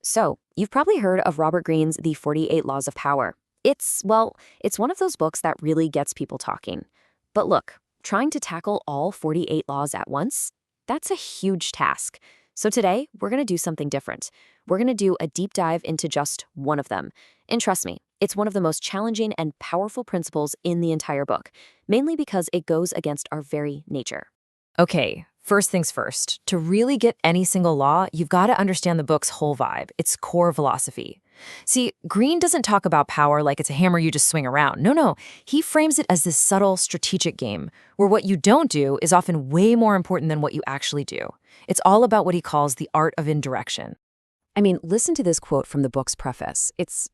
So, you've probably heard of Robert Greene's The 48 Laws of Power. It's one of those books that really gets people talking. But look, trying to tackle all 48 laws at once, that's a huge task. So today, we're going to do something different. We're going to do a deep dive into just one of them. And trust me, it's one of the most challenging and powerful principles in the entire book, mainly because it goes against our very nature. Okay, first things first. To really get any single law, you've got to understand the book's whole vibe, its core philosophy. See, Greene doesn't talk about power like it's a hammer you just swing around. No. He frames it as this subtle, strategic game, where what you don't do is often way more important than what you actually do. It's all about what he calls the art of indirection. I mean, listen to this quote from the book's preface. It's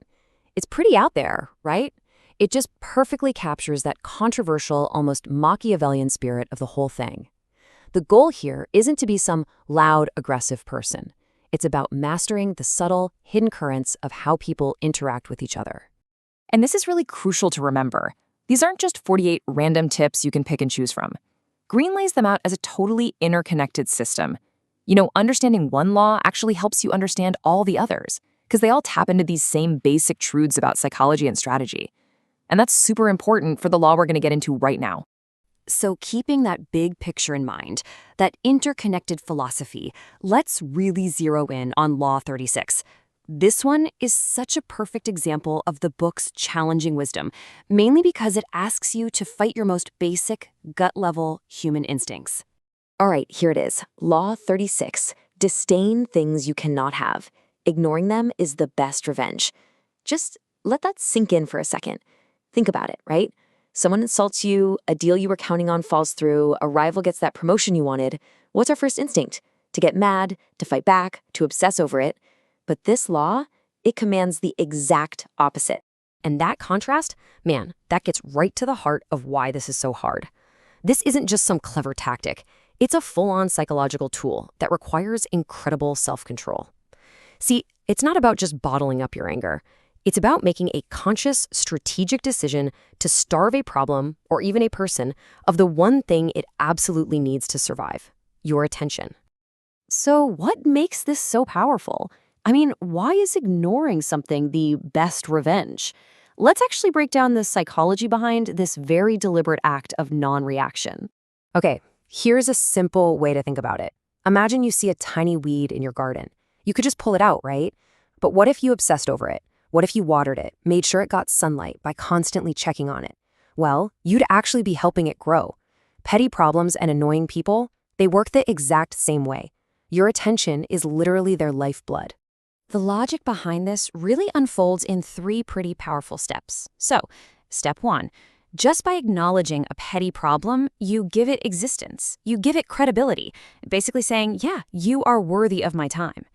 pretty out there, right? It just perfectly captures that controversial, almost Machiavellian spirit of the whole thing. The goal here isn't to be some loud, aggressive person. It's about mastering the subtle, hidden currents of how people interact with each other. And this is really crucial to remember. These aren't just 48 random tips you can pick and choose from. Greene lays them out as a totally interconnected system. Understanding one law actually helps you understand all the others, because they all tap into these same basic truths about psychology and strategy. And that's super important for the law we're going to get into right now. So keeping that big picture in mind, that interconnected philosophy, let's really zero in on Law 36. This one is such a perfect example of the book's challenging wisdom, mainly because it asks you to fight your most basic, gut-level human instincts. All right, here it is. Law 36. Disdain things you cannot have. Ignoring them is the best revenge. Just let that sink in for a second. Think about it, right? Someone insults you, a deal you were counting on falls through, a rival gets that promotion you wanted. What's our first instinct? To get mad, to fight back, to obsess over it. But this law, it commands the exact opposite. And that contrast, man, that gets right to the heart of why this is so hard. This isn't just some clever tactic. It's a full-on psychological tool that requires incredible self-control. See, it's not about just bottling up your anger. It's about making a conscious, strategic decision to starve a problem, or even a person, of the one thing it absolutely needs to survive: your attention. So what makes this so powerful? I mean, why is ignoring something the best revenge? Let's actually break down the psychology behind this very deliberate act of non-reaction. Okay, here's a simple way to think about it. Imagine you see a tiny weed in your garden. You could just pull it out, right? But what if you obsessed over it? What if you watered it, made sure it got sunlight by constantly checking on it? Well, you'd actually be helping it grow. Petty problems and annoying people, they work the exact same way. Your attention is literally their lifeblood. The logic behind this really unfolds in 3 pretty powerful steps. So, step 1, just by acknowledging a petty problem, you give it existence. You give it credibility, basically saying, yeah, you are worthy of my time.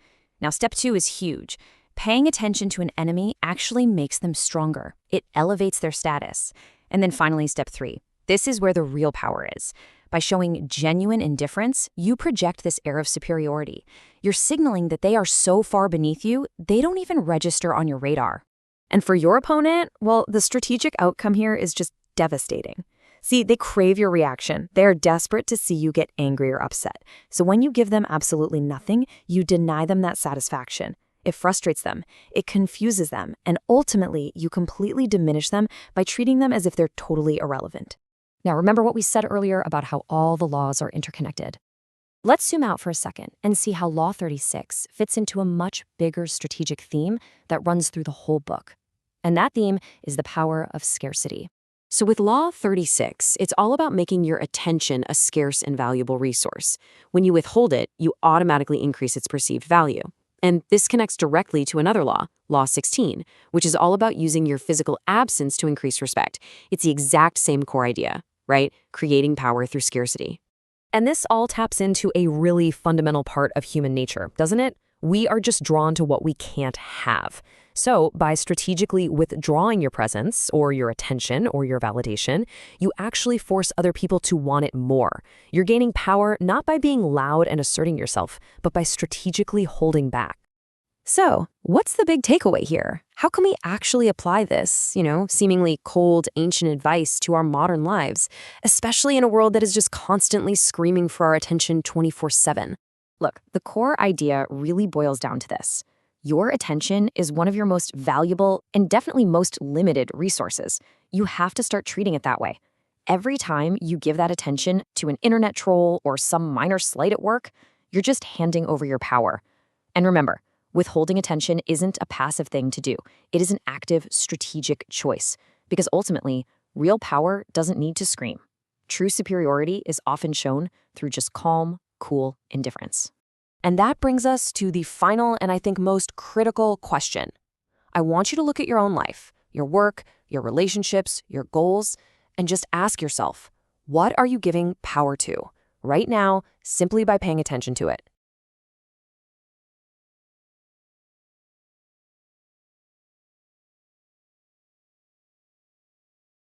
Now, step 2 is huge. Paying attention to an enemy actually makes them stronger. It elevates their status. And then finally, step 3. This is where the real power is. By showing genuine indifference, you project this air of superiority. You're signaling that they are so far beneath you, they don't even register on your radar. And for your opponent, well, the strategic outcome here is just devastating. See, they crave your reaction. They are desperate to see you get angry or upset. So when you give them absolutely nothing, you deny them that satisfaction. It frustrates them, it confuses them, and ultimately, you completely diminish them by treating them as if they're totally irrelevant. Now, remember what we said earlier about how all the laws are interconnected. Let's zoom out for a second and see how Law 36 fits into a much bigger strategic theme that runs through the whole book. And that theme is the power of scarcity. So with Law 36, it's all about making your attention a scarce and valuable resource. When you withhold it, you automatically increase its perceived value. And this connects directly to another law, Law 16, which is all about using your physical absence to increase respect. It's the exact same core idea, right? Creating power through scarcity. And this all taps into a really fundamental part of human nature, doesn't it? We are just drawn to what we can't have. So by strategically withdrawing your presence or your attention or your validation, you actually force other people to want it more. You're gaining power not by being loud and asserting yourself, but by strategically holding back. So what's the big takeaway here? How can we actually apply this, seemingly cold, ancient advice to our modern lives, especially in a world that is just constantly screaming for our attention 24/7? Look, the core idea really boils down to this. Your attention is one of your most valuable and definitely most limited resources. You have to start treating it that way. Every time you give that attention to an internet troll or some minor slight at work, you're just handing over your power. And remember, withholding attention isn't a passive thing to do. It is an active, strategic choice. Because ultimately, real power doesn't need to scream. True superiority is often shown through just calm, cool indifference. And that brings us to the final and I think most critical question. I want you to look at your own life, your work, your relationships, your goals, and just ask yourself, what are you giving power to right now simply by paying attention to it?